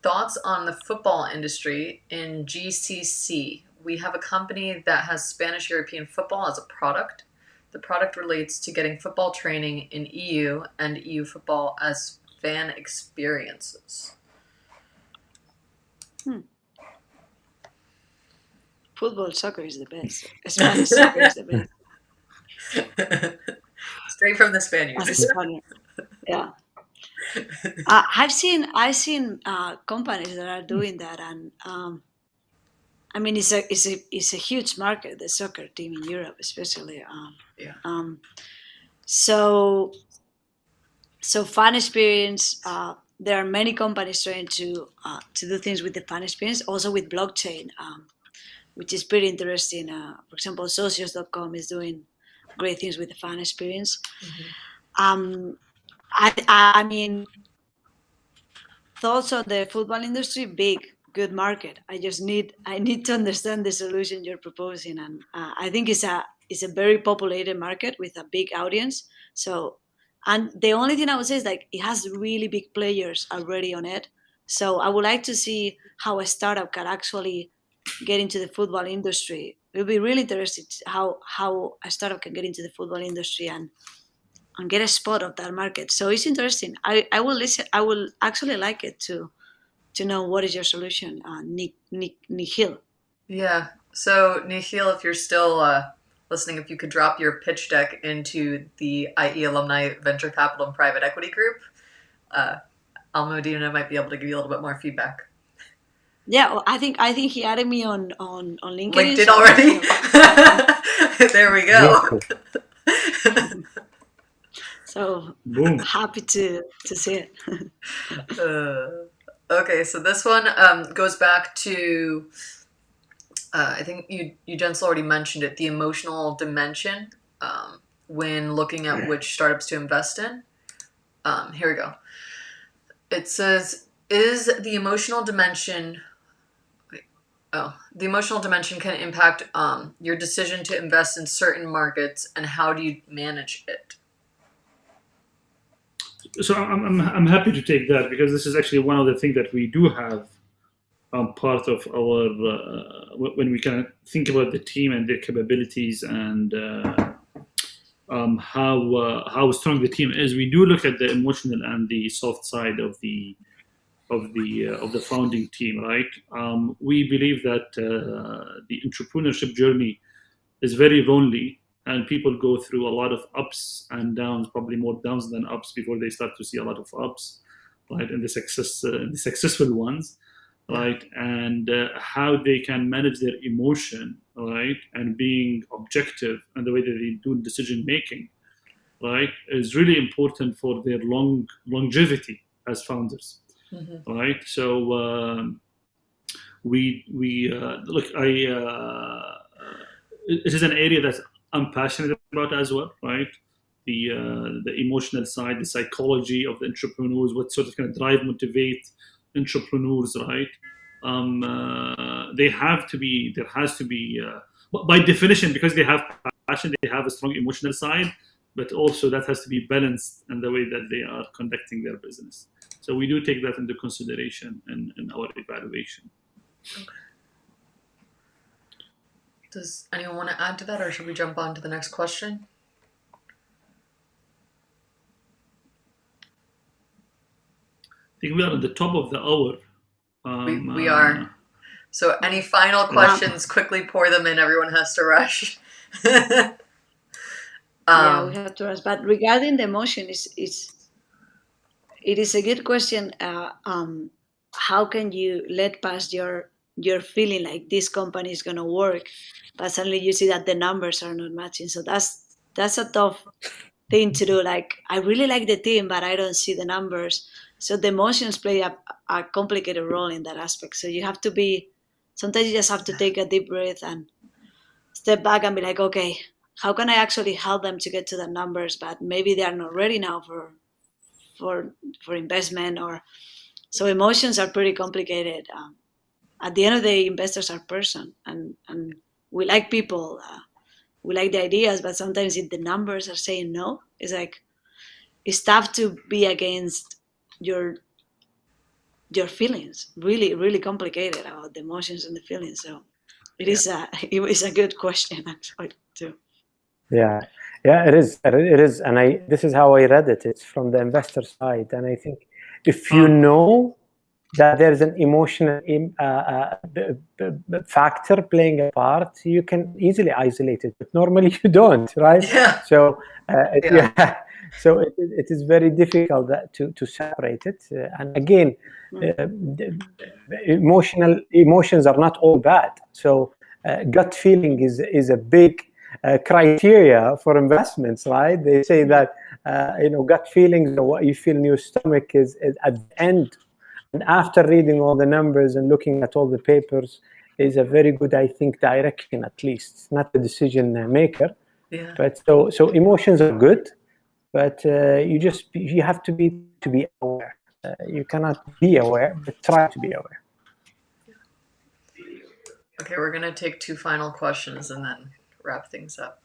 Thoughts on the football industry in GCC? We have a company that has Spanish European football as a product. The product relates to getting football training in EU and EU football as fan experiences. Football, soccer is the best. Spanish soccer is the best. Straight from the Spaniards. As a Spaniard. Yeah. I've seen companies that are doing that, and I mean it's a huge market, the soccer team in Europe, especially. So fan experience. There are many companies trying to do things with the fan experience, also with blockchain, which is pretty interesting. For example, Socios.com is doing great things with the fan experience. Mm-hmm. I mean, thoughts on the football industry, good market. I need to understand the solution you're proposing, and I think it's a very populated market with a big audience. So, and the only thing I would say is like it has really big players already on it. So I would like to see how a startup can actually get into the football industry. It will be really interesting how a startup can get into the football industry and get a spot of that market. So it's interesting. I will listen. I will actually like it to know what is your solution, Nikhil. Yeah. So Nikhil, if you're still listening, if you could drop your pitch deck into the IE Alumni Venture Capital and Private Equity Group, Almudina might be able to give you a little bit more feedback. Yeah, well, I think he added me on LinkedIn. LinkedIn already? There we go. So Boom. happy to see it. Okay, so this one goes back to, I think you gents already mentioned it, the emotional dimension when looking at which startups to invest in. Here we go. It says, is the emotional dimension... the emotional dimension can impact your decision to invest in certain markets, and how do you manage it? So I'm happy to take that, because this is actually one of the things that we do have part of our when we kind of think about the team and their capabilities and how strong the team is. We do look at the emotional and the soft side of the founding team, right? We believe that the entrepreneurship journey is very lonely, and people go through a lot of ups and downs, probably more downs than ups, before they start to see a lot of ups, right? And the successful ones, right? And how they can manage their emotion, right? And being objective and the way that they do decision making, right, is really important for their longevity as founders. Mm-hmm. Right. So we look. It is an area that I'm passionate about as well. Right. The emotional side, the psychology of the entrepreneurs, what sort of kind of drive, motivate entrepreneurs. Right. They have to be. There has to be. By definition, because they have passion, they have a strong emotional side, but also that has to be balanced in the way that they are conducting their business. So we do take that into consideration in our evaluation. Okay. Does anyone want to add to that, or should we jump on to the next question? I think we are at the top of the hour. We are. So any final questions, quickly pour them in. Everyone has to rush. Yeah, we have to rush. But regarding the emotion, it is a good question. How can you let past your feeling like this company is going to work, but suddenly you see that the numbers are not matching? So that's a tough thing to do. Like, I really like the team, but I don't see the numbers. So the emotions play a complicated role in that aspect. So you have to be, sometimes you just have to take a deep breath and step back and be like, okay, how can I actually help them to get to the numbers? But maybe they are not ready now for investment. Or so emotions are pretty complicated. At the end of the day, investors are person, and we like people, we like the ideas, but sometimes if the numbers are saying no, it's tough to be against your feelings. Really, really complicated about the emotions and the feelings. So it is a good question actually too. Yeah, it is, and this is how I read it. It's from the investor side, and I think if you know that there's an emotional factor playing a part, you can easily isolate it. But normally you don't, right? Yeah. So so it is very difficult to separate it. And again, emotions are not all bad. So gut feeling is a big criteria for investments, right? They say that gut feelings, or what you feel in your stomach, is at the end, and after reading all the numbers and looking at all the papers, is a very good, I think, direction. At least it's not a decision maker. Yeah. But so emotions are good, but you have to be aware. You cannot be aware, but try to be aware. Okay, we're gonna take two final questions and then wrap things up.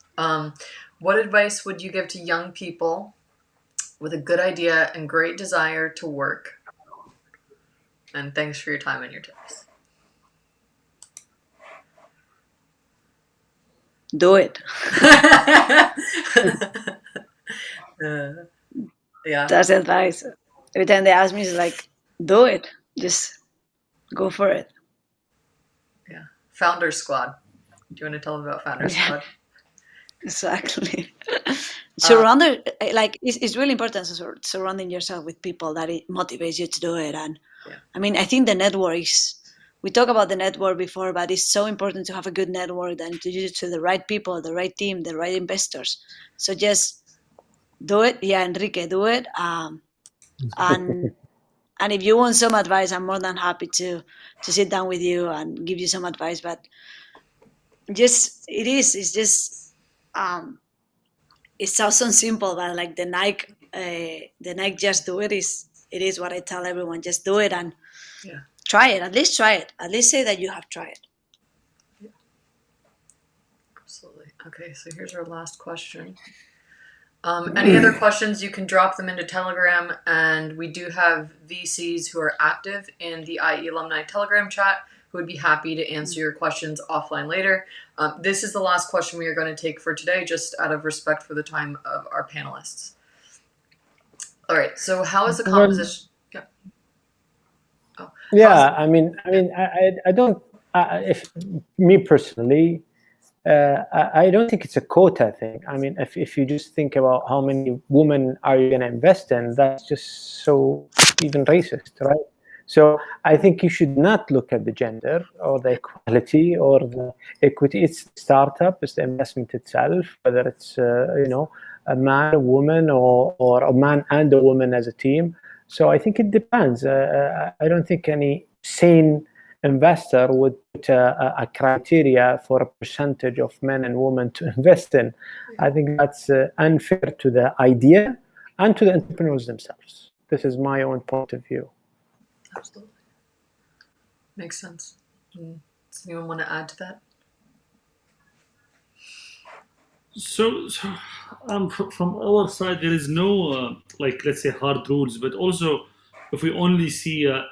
What advice would you give to young people with a good idea and great desire to work? And thanks for your time and your tips. Do it. Yeah. That's advice. Every time they ask me, it's like, do it. Just go for it. Yeah. Founder Squad. Do you want to tell them about Founder Squad? Exactly. It's really important surrounding yourself with people that it motivates you to do it. And I mean, I think the network is, we talked about the network before, but it's so important to have a good network and to use it to the right people, the right team, the right investors. So just do it. Yeah, Enrique, do it. And if you want some advice, I'm more than happy to sit down with you and give you some advice. But it's just it sounds so simple, but like the Nike just do it is what I tell everyone. Just do it and try it. At least try it. At least say that you have tried. Yeah. Absolutely. Okay, so here's our last question. Any other questions, you can drop them into Telegram, and we do have VCs who are active in the IE Alumni Telegram chat who would be happy to answer your questions offline later. This is the last question we are going to take for today, just out of respect for the time of our panelists. All right, so how is the composition? I mean, I don't. If me personally, I don't think it's a quota thing. I mean, if you just think about how many women are you going to invest in, that's just so even racist, right? So I think you should not look at the gender or the equality or the equity. It's the startup, it's the investment itself, whether it's a man, a woman, or a man and a woman as a team. So I think it depends. I don't think any sane investor would put a criteria for a percentage of men and women to invest in. I think that's unfair to the idea and to the entrepreneurs themselves. This is my own point of view. Absolutely. Makes sense. Does anyone want to add to that? So from our side, there is no let's say hard rules, but also if we only see a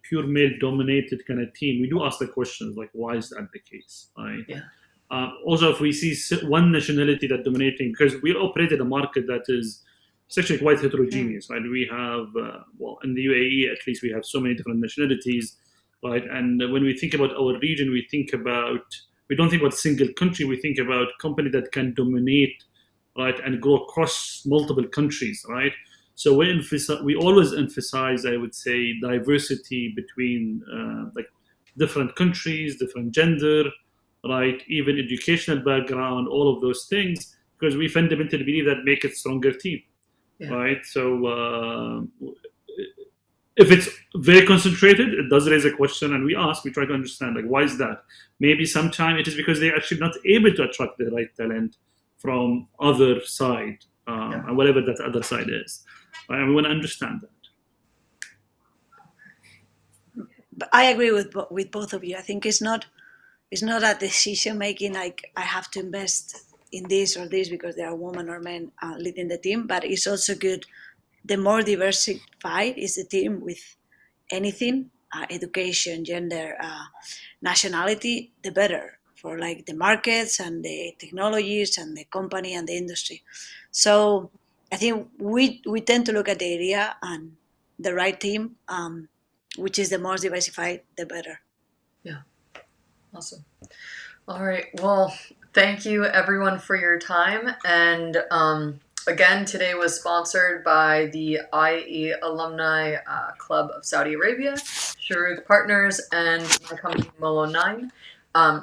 pure male dominated kind of team, we do ask the questions like, why is that the case, right? Yeah. Also, if we see one nationality that dominating, because we operate in a market that is actually quite heterogeneous, right? We have in the UAE at least, we have so many different nationalities, right? And when we think about our region, we don't think about single country. We think about company that can dominate, right, and grow across multiple countries, right? So we always emphasize, I would say, diversity between different countries, different gender, right, even educational background, all of those things, because we fundamentally believe that make it stronger team, right? So if it's very concentrated, it does raise a question, and we try to understand, like, why is that? Maybe sometime it is because they're actually not able to attract the right talent from other side, and whatever that other side is. Right? And we want to understand that. But I agree with both of you. I think it's not a decision making like I have to invest in this or this because there are women or men leading the team, but it's also good. The more diversified is the team with anything, education, gender, nationality, the better for like the markets and the technologies and the company and the industry. So I think we tend to look at the area and the right team, which is the more diversified, the better. Yeah. Awesome. All right. Well, thank you everyone for your time. And again, today was sponsored by the IE Alumni Club of Saudi Arabia, Shorooq Partners, and my company Molo 9.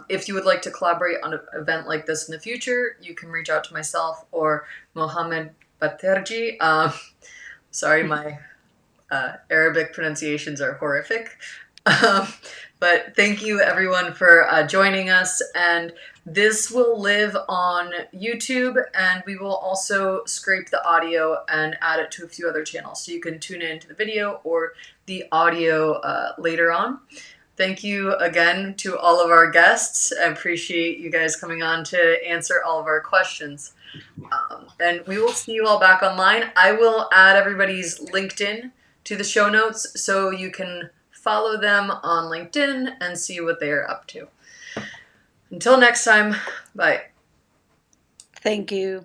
If you would like to collaborate on an event like this in the future, you can reach out to myself or Mohammed Baterji. Sorry, my Arabic pronunciations are horrific. But thank you everyone for joining us, and this will live on YouTube, and we will also scrape the audio and add it to a few other channels, so you can tune in to the video or the audio later on. Thank you again to all of our guests. I appreciate you guys coming on to answer all of our questions. And we will see you all back online. I will add everybody's LinkedIn to the show notes so you can follow them on LinkedIn and see what they are up to. Until next time, bye. Thank you.